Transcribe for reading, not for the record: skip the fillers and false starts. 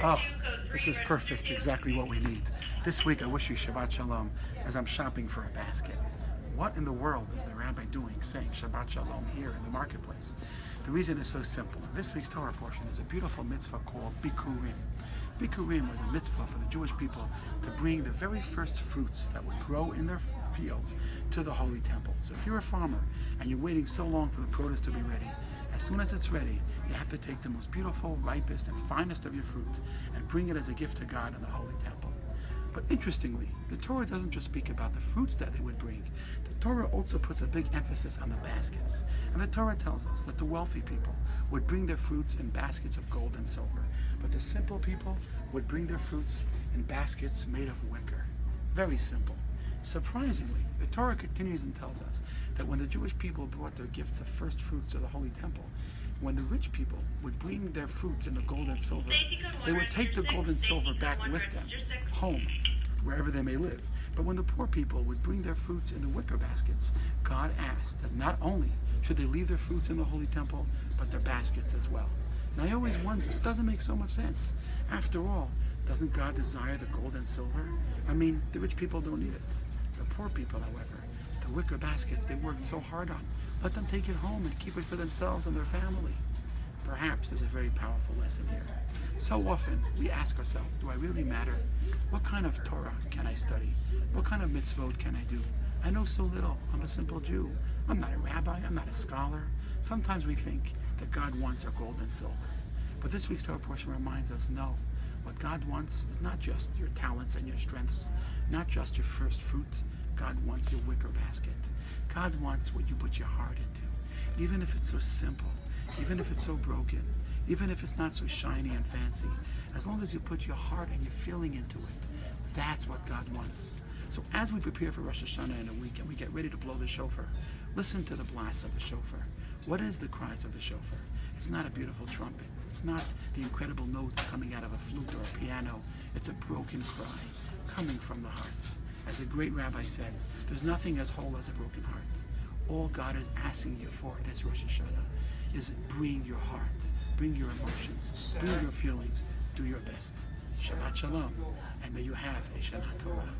Oh, this is perfect, exactly what we need. This week I wish you Shabbat Shalom as I'm shopping for a basket. What in the world is the rabbi doing saying Shabbat Shalom here in the marketplace? The reason is so simple. This week's Torah portion is a beautiful mitzvah called Bikurim. Bikurim was a mitzvah for the Jewish people to bring the very first fruits that would grow in their fields to the Holy Temple. So if you're a farmer and you're waiting so long for the produce to be ready, as soon as it's ready, you have to take the most beautiful, ripest, and finest of your fruit and bring it as a gift to God in the Holy Temple. But interestingly, the Torah doesn't just speak about the fruits that they would bring. The Torah also puts a big emphasis on the baskets. And the Torah tells us that the wealthy people would bring their fruits in baskets of gold and silver, but the simple people would bring their fruits in baskets made of wicker. Very simple. Surprisingly, the Torah continues and tells us that when the Jewish people brought their gifts of first fruits to the Holy Temple, when the rich people would bring their fruits in the gold and silver, they would take the gold and silver back with them, home, wherever they may live. But when the poor people would bring their fruits in the wicker baskets, God asked that not only should they leave their fruits in the Holy Temple, but their baskets as well. And I always wonder, it doesn't make so much sense. After all, doesn't God desire the gold and silver? I mean, the rich people don't need it. The poor people, however, the wicker baskets they worked so hard on, let them take it home and keep it for themselves and their family. Perhaps there's a very powerful lesson here. So often we ask ourselves, do I really matter? What kind of Torah can I study? What kind of mitzvot can I do? I know so little. I'm a simple Jew. I'm not a rabbi. I'm not a scholar. Sometimes we think that God wants our gold and silver. But this week's Torah portion reminds us, no. What God wants is not just your talents and your strengths, not just your first fruit. God wants your wicker basket. God wants what you put your heart into. Even if it's so simple, even if it's so broken, even if it's not so shiny and fancy, as long as you put your heart and your feeling into it, that's what God wants. So as we prepare for Rosh Hashanah in a week and we get ready to blow the shofar, listen to the blasts of the shofar. What is the cries of the shofar? It's not a beautiful trumpet. It's not the incredible notes coming out of a flute or a piano. It's a broken cry coming from the heart. As a great rabbi said, there's nothing as whole as a broken heart. All God is asking you for this Rosh Hashanah is bring your heart, bring your emotions, bring your feelings, do your best. Shabbat Shalom, and may you have a Shana Torah.